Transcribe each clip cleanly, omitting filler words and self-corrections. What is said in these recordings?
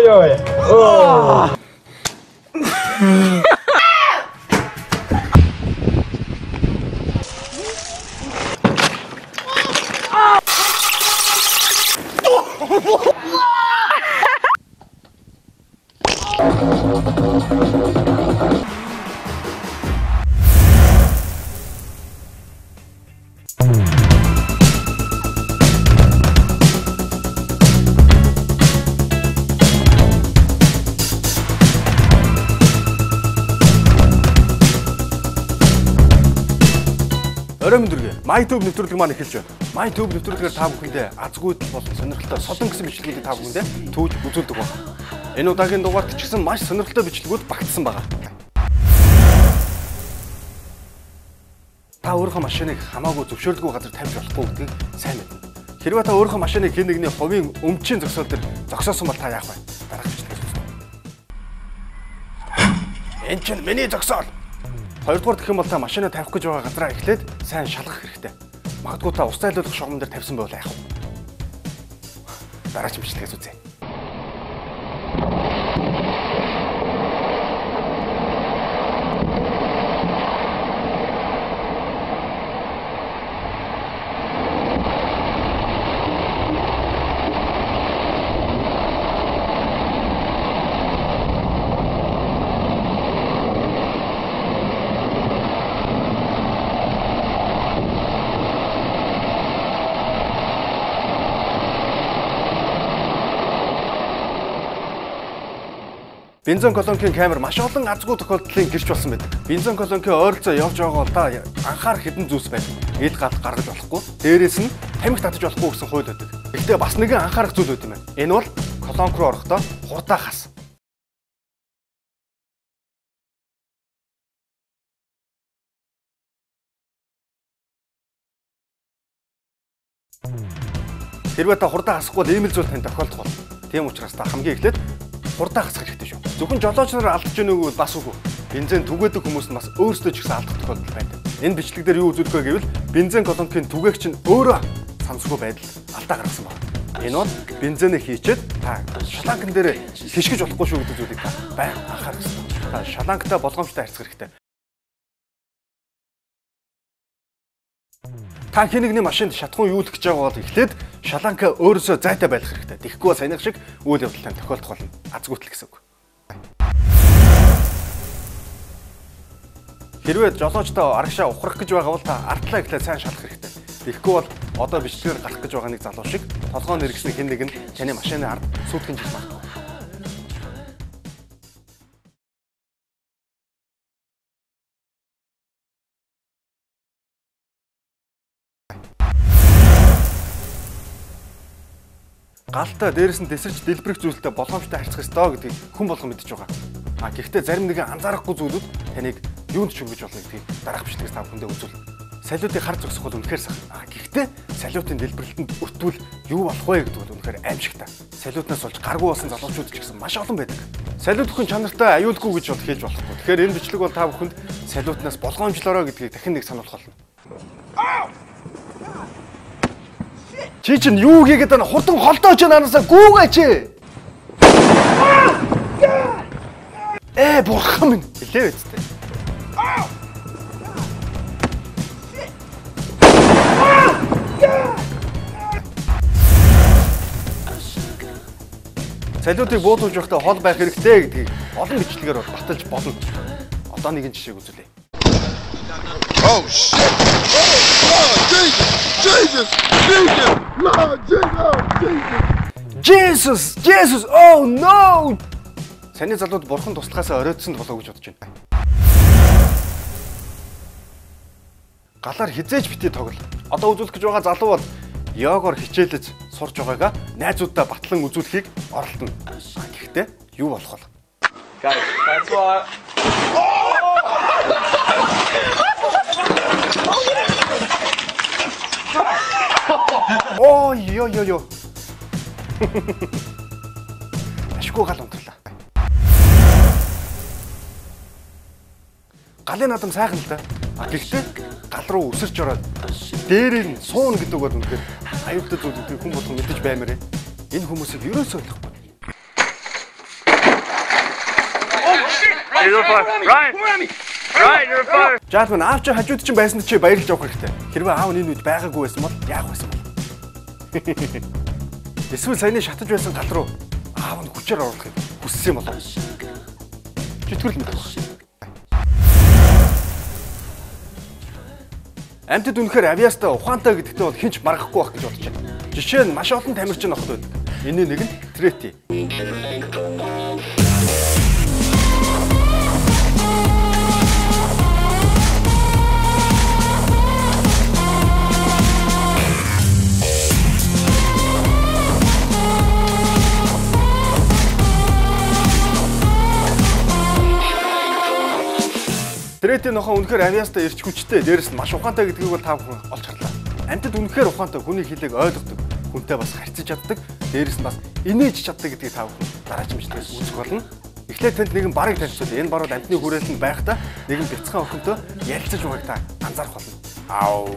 ой. Орой мэндүргээ. MyTube нэвтрүүлэг маань эхэлж байна. MyTube нэвтрүүлгээр та бүхэндээ азгүйд болон сонирхолтой содон гэсэн бичлэгийг та бүхэндээ төвж үзүүлдэг байна. Энэ удаагийн дугаарт ч гэсэн маш сонирхолтой бичлэгүүд багтсан байгаа. Та өөрийнхөө машиныг хамаагүй зөвшөөрөлгүй газар тавьж болохгүй гэдгийг сайн мэднэ. Хэрвээ та өөрийнхөө машиныг хэн нэгний хувийн өмчийн зогсоол дээр зогсоосон бол та яах вэ? Дараах бичлэгээс үзье. Энэ чинь миний зогсоол. Хоёрдугаар гэх юм бол та машинаа тавих гэж байгаа газараа эхлээд сайн шалгах хэрэгтэй. Магадгүй та ус зайлуулах шугам дээр тавьсан байвал яах вэ? Дараач бичлэгээс үзье. Бензин колонкийн камер маш олон азгүй тохиолдлын гэрч болсон байдаг. Бензин колонкийн ойролцоо явж байгаа бол та анхаарах хэдэн зүйлс байдаг. Ил гал гаргаж болохгүй. Дээрээс нь тамхи татаж болохгүй гэсэн хууль байдаг. Гэхдээ бас нэгэн анхаарах зүйл байт юм байна. Энэ бол колонк руу орохдоо хурдаа хас. Хэрвээ та хурдаа хасахгүй бол ийм л зүйл тань тохиолдох болно. Тийм учраас та хамгийн эхлээд хурдаа хасах хэрэгтэй шүү. Зөвхөн жолооч нар алдаж ийнэг бол бас үгүй. Бензин түгээдэг хүмүүс нь бас өөрсдөө ч гэсэн алдах тохиолдол байдаг. Энэ бичлэг дээр юу үзүүлэх вэ гэвэл бензин колонкийн түгээгч нь өөрөө сансгүй байдал алдаа гаргасан байна. Энэ бол бензинээ хийчээд та шаланкан дээр хишгэж болохгүй шүү гэдэг зүйлийг та байнга анхаарах хэрэгтэй. Та шаланктай болгоомжтой харьцах хэрэгтэй. Та хэн нэгний машинд шатхуун юу л гэж байгаа бол эхлээд шаланка өөрөөсөө зайтай байх хэрэгтэй. Тэгэхгүй бол саяных шиг үйл явдалтай тохиолдох болно. Азгүйтэл гэсэн үг. Хэрвээ жолоочтой арагшаа ухрах гэж байгаа бол та ардлаа эхлээд сайн шалах хэрэгтэй. Тэгэхгүй бол одоо бичлэгээр гарах гэж байгаа нэг залуу шиг толгоо нэргэсний хэн нэг нь таны машины ард сүйтгэн жил магадгүй. Галтай дээрээс нь тесэрч дэлбэрэх зүйлтэй болгоомжтой харьцах ёстой гэдгийг хүн болгон мэдж байгаа. Гэхдээ зарим нэгэн анзаарахгүй зүйлүүд таныг юунд ч хөнгөж болно гэдгийг дараах бичлэгээс та бүхэндээ үзүүлнэ. Салиутыг хар зогсох бол үнэхээр сайхан. Гэхдээ салиутын дэлбэрэлтэнд өртвөл юу болох вэ гэдэг бол үнэхээр аимшигтай. Салиутнаас болж гаргүй болсон залуучууд ч гэсэн маш олон байдаг. Салиут бүхэн чанартай аюулгүй гэж бол хэлж болохгүй. Тэгэхээр энэ бичлэг бол та бүхэнд салиутнаас болгоомжлороо гэдгийг дахин нэг сануулах болно. Чи чинь юу хийгээд байна? Хурдан холдооч наанасаа гүүгээ чи. Бурхан минь. Хэлээ үсттэй. Салиутыг буудуулж явахдаа хол байх хэрэгтэй гэдгийг олон бичлэгээр бол баталж болно. Одоо нэгэн жишээг үзүүлье. Oh shit. Jesus! Jesus! Lord Jesus! Jesus! Oh no! Саны залууд бурхан туслахаас оройтсонд болоо гэж бодож байна. Галаар хизээж битээ тоглол. Одоо үзүүлэх гэж байгаа залуу бол йогоор хичээлж сурж байгаагаа найзуудаа батлан үзүүлэхийг оролдоно. Гэхдээ юу болох вэ? Guys, that's why. Ой, ёо. Ашгүй гал унтрлаа. Галын надам сайхан л да. Гэхдээ гал руу өсөрч ороод дээрээ нь суун гэдэг бол үнэхээр аюултай зүйл гэдэг хүн болгон мэдэж баймаар. Энэ хүмүүсийг ерөөсөө ойлгохгүй. Жаалман аав чи хажууд чинь байсан чи баярлж явах хэрэгтэй. Хэрвээ аав энэ үед байгаагүй байсан бол яах байсан бол? Эсвэл саяны шатаж байсан гал руу аав нь хүчээр оруулахыг хүссэн юм болов. Читгэл мэт байна. Амьтад үнэхээр авиастаа ухаантай гэдэгтээ бол хинч маргахгүй байх гэж бодож байна. Жишээ нь маш олон тамирчин ноход байдаг. Энэ нэг нь Трети. Трети нохоо үнэхээр авиастаа ирч хүчтэй, дээрэс нь маш ухаантай гэдгийг бол та бүхэн олж харлаа. Амьтад үнэхээр ухаантай, хүний хэлийг ойлгодог, хүнтэй бас харьцаж чаддаг, дээрэс нь бас инээж чаддаг гэдгийг та бүхэн дараачмжтгээс үзэх болно. Эхлээд танд нэгэн барыг танилцуул. Энэ бар бол амьтны хүрээлэнд байхдаа нэгэн бяцхан охинтой ярилцаж байгааг та анзаарах болно. Аав.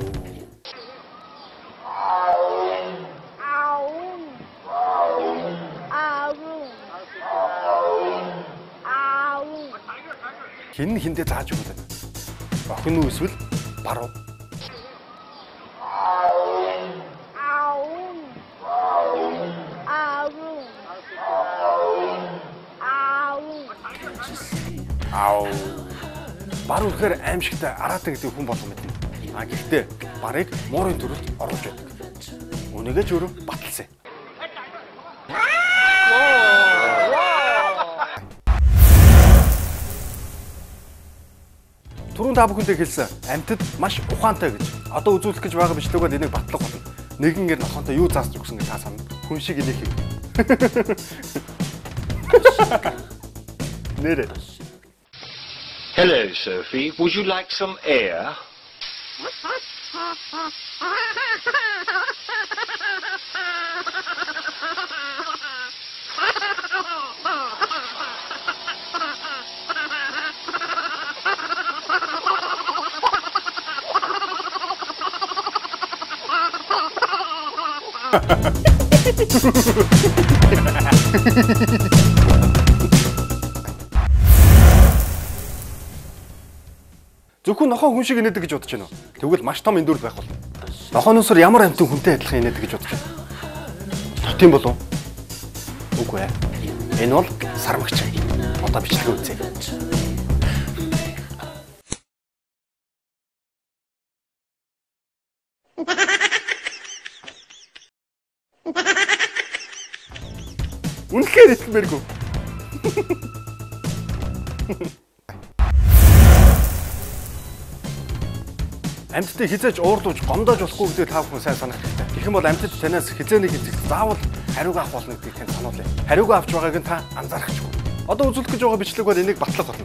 Хин хиндэ зааж өгөх гэдэг. Охин уу эсвэл бар уу? Ау. Бар үнэхээр аимшигтай араатай гэдэг хүн болов мэднэ. Гэхдээ барыг муурын төрөлд оруулж байдаг. Үнэгээ ч өөрөө баталсан. Түрүүн та бүхэндээ хэлсэн амьтад маш ухаантай гэж. Одоо үзүүлэх гэж байгаа бичлэг бол энийг батлах болно. Нэгэн гэр нохонтой юу заасч өгсөн гэж та санана. Хүн шиг инех. Нэрэ. Hello, Sophie. Would you like some air? Зөвхөн нохоо хүн шиг инээдэг гэж бодож байна уу? Тэгвэл маш том эндүрл байх болно. Нохооноосор ямар амьтан хүнтэй адилхан инээдэг гэж бодож байна. Тийм болов уу? Үгүй ээ. Энэ бол сармагч. Одоо бичлэгээ үзье. Үнэхээр итгэмээргүй. Амьтдыг хизээч уурдуулж гомдоож болохгүй гэдгийг та бүхэн сайн санах хэрэгтэй. Гэх юм бол амьтад танаас хизээний хэлцэг заавал хариуг авах болно гэдгийг тань сануулъя. Хариуг авч байгааг нь та анзаарахгүй. Одоо үзүүлэх гэж байгаа бичлэг бол энийг батлах болно.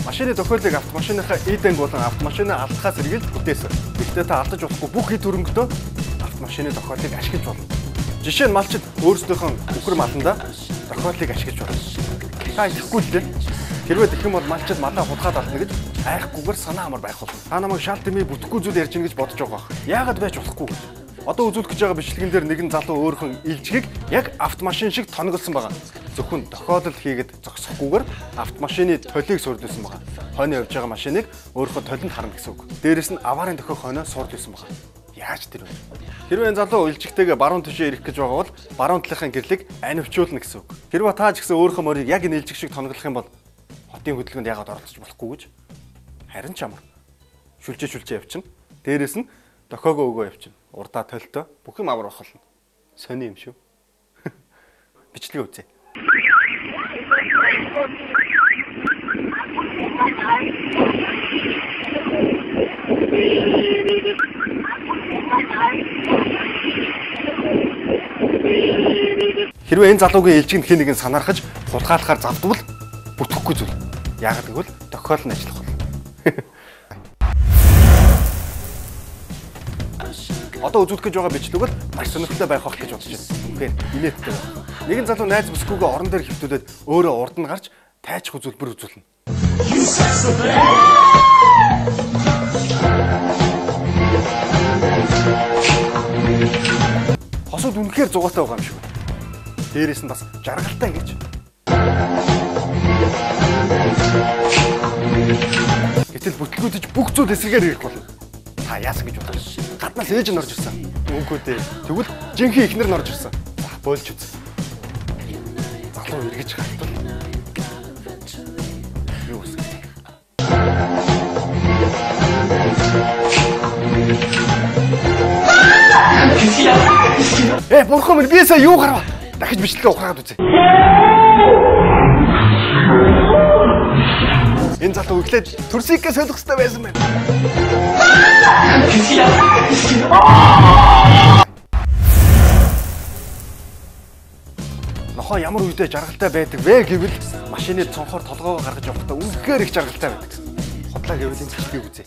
Машины тохиолыг автомашиныхаа эдэнг болон автомашины алдахаас эргэлж бүтээсэн. Гэхдээ та алдаж болохгүй бүх хэд хөрөнгөдөө автомашины тохиолыг ашиглаж болно. Жишээ нь малчид өөрсдийнхөө үхэр маландаа тохиолыг ашиглаж болно. Та итгэхгүй л дээ. Хэрвээ тэгэх юм бол малчид малаа худгаад алдна гэж айхгүйгээр санаа амар байх болно. Та намайг шал тэмээ бүтэхгүй зүйл ярьж гин гэж бодож байгаа бах. Яагаад байж болохгүй гэж. Одоо үзүүлэх гэж байгаа бичлэгэн дээр нэгэн залуу өөрхөн илжгийг яг автомашин шиг тоноглосон байгаа. Зөвхөн тохиолдол хийгээд зогсохгүйгээр автомашины толийг суурилсан байгаа. Хойно явж байгаа машиныг өөрөөхөө толинд харна гэсэн үг. Дээрээс нь аваарын тохиог хойно суурилсан байгаа. Яаж тэр вэ? Хэрвээ энэ залуу илжигтэйгээ баруун тишээ ирэх гэж байгаа бол баруун талынхаа гэрлийг анивчуулна гэсэн үг. Хэрвээ та ч гэсэн өөрийнхөө морийг яг энэ илжиг шиг тоноглох юм бол хотын хөдөлгөөнд яагаад оролцож болохгүй гэж? Харин ч амар. Шүлжээ явчихна. Дээрээс нь тохиогоо өгөө явчихна. Урдаа толтой бүх юм амар болно. Сони юм шүү. Бичлэгээ үзье. Хэрвээ энэ залуугийн ээлжийг хэн нэгэн санаархаж хулгайлахаар завдвал бүтэхгүй зүйл. Яагаад гэвэл тохиол нь ажиллах болно. Одоо үзүүлэх гэж байгаа бичлэг бол маш сонирхолтой байх гэж бодож байна. Үнэхээр инээдтэй байна. Нэгэн залуу найз бүсгүйгээ орон дээр хөвтүүлээд өөрөө урд нь гарч тайчих үзүүлбэр үзүүлнэ. Хосууд үнэхээр зугаатай байгаа юм шиг байна. Дээрээс нь бас жаргалтай гэж. Гэтэл бүтлгүүдэж бүх зүйл эсрэгээр ирэх болно. Та яасан гэж бодлоо. Гаднаас ээж нь орж ирсэн. Үгүй дээ. Тэгвэл жинхэнэ ихнэр нь орж ирсэн. За боолж үз. Залуу эргэж хатвал. Юу вэ? Бурхан минь би сая юу гарав? Дахиж бичлэгээ ухраад үзье. Энэ залуу ихлээд төрсийгээ солих хэрэгтэй байсан байна. Нохоо ямар үедээ жаргалтай байдаг вэ гэвэл машины цонхоор толгоогоо гаргаж явахдаа үнэхээр их жаргалтай байдаг. Хотлаа гэвэл энэ бичлэгийг үзье.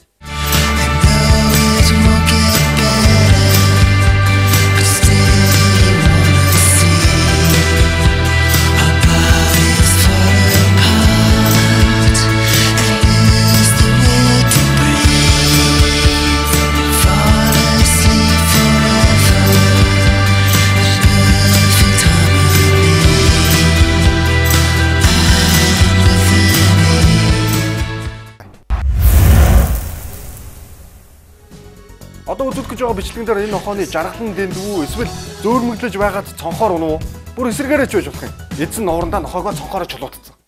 Одоо үзүүлэх гэж байгаа бичлэгэн дээр энэ нохооны жаргалан дэндвүү эсвэл зөөрмөглөж байгаад цонхоор унуу бүр эсрэгээрээ ч байж болох юм. Эзэн нуурандаа нохоогоо цонхоороо чулуутсан.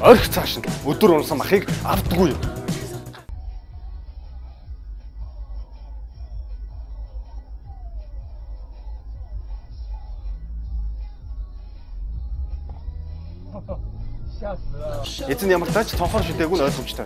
Орх цааш нь өдөр унсан махыг авдаггүй юм. Эзэн ямар тач цонхоор шидээгүй нь ойлгомжтой.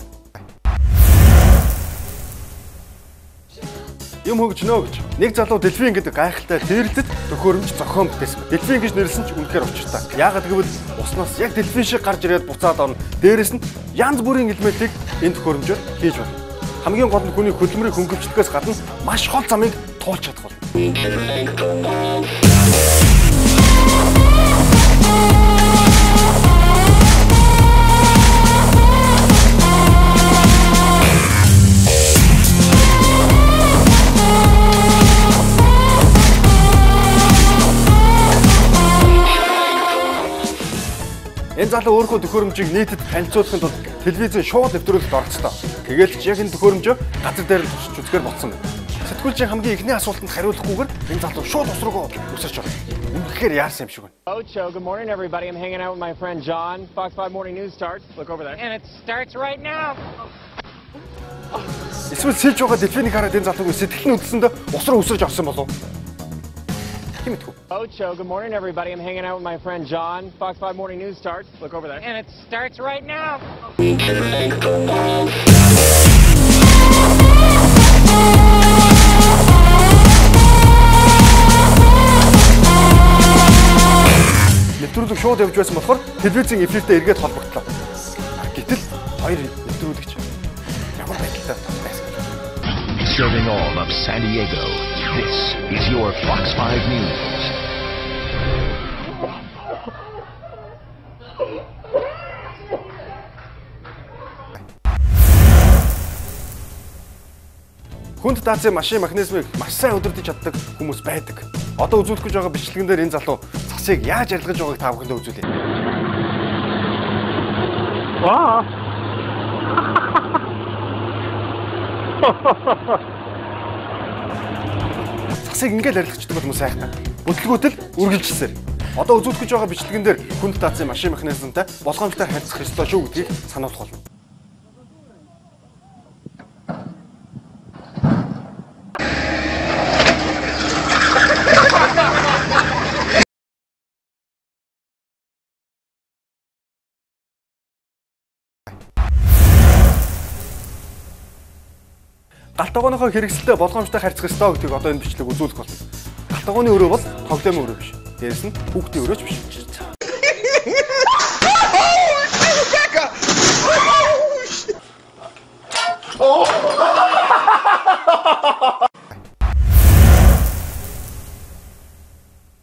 Юм хөгжнөө гэж. Нэг залуу дельфин гэдэг гайхалтай дээрлэлд төхөөрөмж зохион бүтээсэн. Дельфин гэж нэрлсэн ч үнэхээр учиртай. Яагаад гэвэл уснаас яг дельфин шиг гарч ирээд буцаад орно. Дээрээс нь янз бүрийн элементийг энэ төхөөрөмжөөр хийж болно. Хамгийн гол нь хүний хөдөлмөрийн хөнгөвчлөгөөс гадна маш хол замыг туулж чадах болно. Энэ залуу өөрийнхөө төхөөрөмжийг нийтэд танилцуулахын тулд телевизэн шууд нэвтрүүлэлт оролцлоо. Тэгээд ч яг энэ төхөөрөмжөө газар дээр нь туршиж үзэхээр болсон байна. Сэтгүүлчийн хамгийн ихний асуултанд хариулахгүйгээр энэ залуу шууд ус руугаа өсөрч орно. Үнэхээр яарсан юм шиг байна. Ocho, good morning everybody. I'm hanging out with my friend John. Fox 5 Morning News starts. Look over there. And it starts right now. Эсвэл сэлж байгаа дельфинийг хараад энэ залууг сэтгэл нь хөдлсөндөө ус руу өсөрж орсон болов. Ocho, good morning everybody. I'm hanging out with my friend John. Fox 5 Morning News starts. Look over there. And it starts right now. Нэвтрүүлэг шууд явж байсан болохоор телевизийн эфиртэй эргээд холбогдлоо. Гэтэл хоёр нэвтрүүлэгч ямар байдалтай байсан. Serving all of San Diego, this is your Fox 5 News. Хүнд даацын машин механизмыг маш сайн удирдах чаддаг хүмүүс байдаг. Одоо үзүүлэх гэж байгаа бичлэгэн дээр энэ залуу цасыг яаж арилгаж байгааг та бүхэндээ үзүүлье. Ваа. Цасыг ингээл арилгачдаг бол хүмүүс сайхтаа. Бүтлгүүтэл үргэлжилсээр. Одоо үзүүлэх гэж байгаа бичлэгэн дээр хүнд даацын машин механизмтай болгоомжтой харьцах ёстой шүү гэдгийг сануулах болно. Галтгооныхоо хэрэгсэлтэй болгоомжтой харьцах ёстой гэдгийг одоо энэ бичлэг үзүүлэх болно. Галтгооны өрөө бол тоглоомын өрөө биш. Дээрээс нь хүүхдийн өрөөч биш.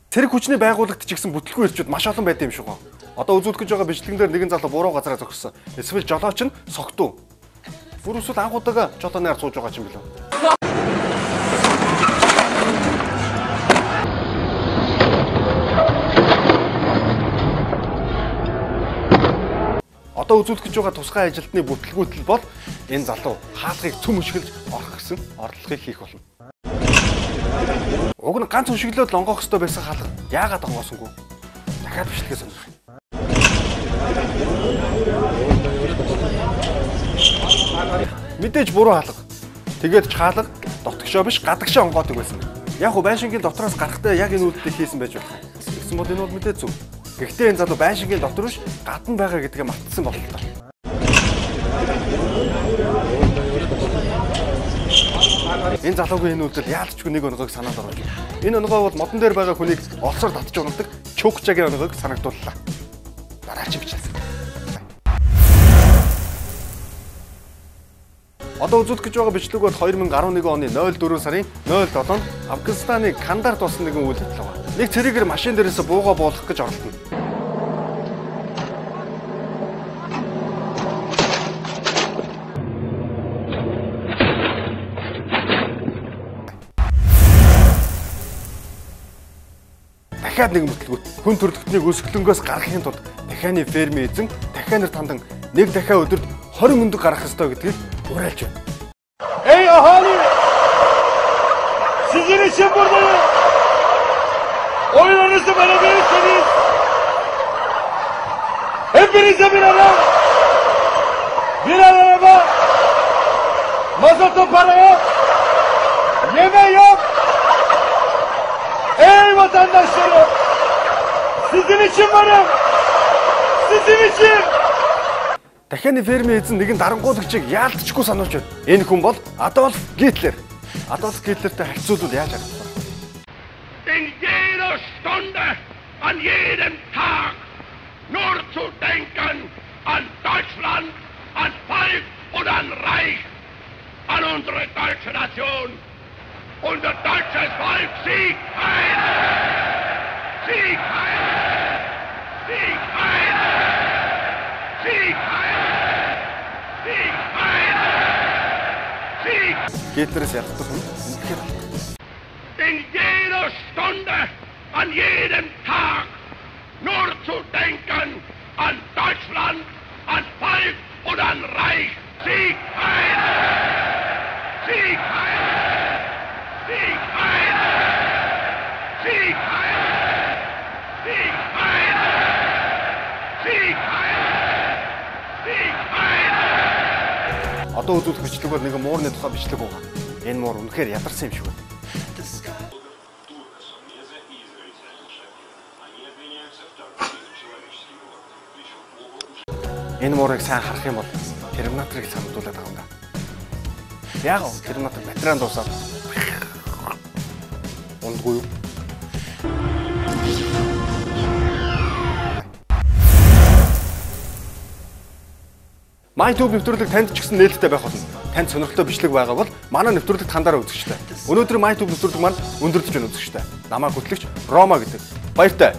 Цэрэг хүчний байгууллагт ч гэсэн бүтлгүй ирчүүд маш олон байд юм шиг гоо. Одоо үзүүлэх гэж байгаа бичлэгэн дээр нэгэн залуу буруу газараа зогссон. Эсвэл жолооч нь согтуу. Бүр эсвэл анхудаага жолооны ард сууж байгаа ч юм билүү. Одоо үзүүлэх гэж байгаа тусгай ажилтны бүтлгүүтэл бол энэ залуу хаалгыг цөм өшгөлж орох гэсэн орлогыг хийх болно. Уг нь ганц өшөглөөд лонгоох ёстой байсан хаалга яагаад онгоосонгүй? Дахиад бичлэгээ сонирх. Мэдээж буруу хаалга. Тэгээд ч хаалга дотгошоо биш гадагшаа онгоодог байсан. Яг уу байшингийн дотроос гарахтаа яг энэ үйлдэлийг хийсэн байж болох. Гэсэн бол энэ бол мэдээ зөв. Гэхдээ энэ залуу байшингийн дотор биш гадна байгаа гэдгээ мартсан бололтой. Энэ залуугийн энэ үйлдэл яалтчгүй нэг онгойг санаад оруулж байна. Энэ онгой бол модон дээр байгаа хүнийг олсоор татж унадаг чукчагийн онгойг санагдууллаа. Дараач бичлээ. Одоо үзүүлэх гэж байгаа бичлэг бол 2011 оны 04 сарын 07-нд Афганистаны Кандарт болсон нэгэн үйл явдал байна. Нэг цэрэгэр машин дээрээс бууга буулгах гэж оролдоно. Дахиад нэг бүтлгүүт хүн төрөлхтнийг өсгөлөнгөөс гаргахын тулд дахианы фермийн эзэн дахианаар тандан нэг дахиа өдөрт 20 мөнгө гаргах ёстой гэдгийг уриалж байна. Ey ahali! Sizin için buradayım. Oylarınızı bana verirseniz hepinize bir araba, mazotun para yok, yemeği yok. Ey vatandaşlarım! Sizin için varım! Sizin için! Дахианы фермийн эзэн нэгэн дарангуулагчийг яалтчгүй сануулж байна. Энэ хүн бол Adolf Hitler. Adolf Hitlerтэй харьцуулбал яаж харагдах вэ? In jeder Stunde, an jedem Tag nur zu denken an Deutschland, an Volk und an Reich, an unsere deutsche Nation. Unser deutsches Volk siegt ein! Sieg ein! Sieg ein! Sieg ein! Sieg ein! Sieg! Гитлерээс ялгдаг хүн үнэхээр In jeder Stunde, an jedem Tag nur zu denken an Deutschland, an Volk und an Reich. Sieg ein! Sieg ein! Sieg ein! Sieg ein! Sieg ein! Sieg ein! Sieg ein! Одоо үзүүлэх бичлэг бол нэгэн муурны тухай бичлэг байгаа. Энэ муур үнэхээр ядарсан юм шиг байна. Энэ муурыг сайн харах юм бол Терминаторыг санагдуулаад байгаа юм да. Яг нь Терминатор батарейн дуусаад ундгүй юу? MyTube нэвтрүүлэг танд ч гэсэн нээлттэй байх болно. Танд сонирхолтой бичлэг байгаа бол манай нэвтрүүлэг тандаараа үзэгчтэй. Өнөөдөр MyTube нэвтрүүлэг маань өндөрдөж байна үзэгчтэй. Намайг хөтлөгч Рома гэдэг. Баяртай.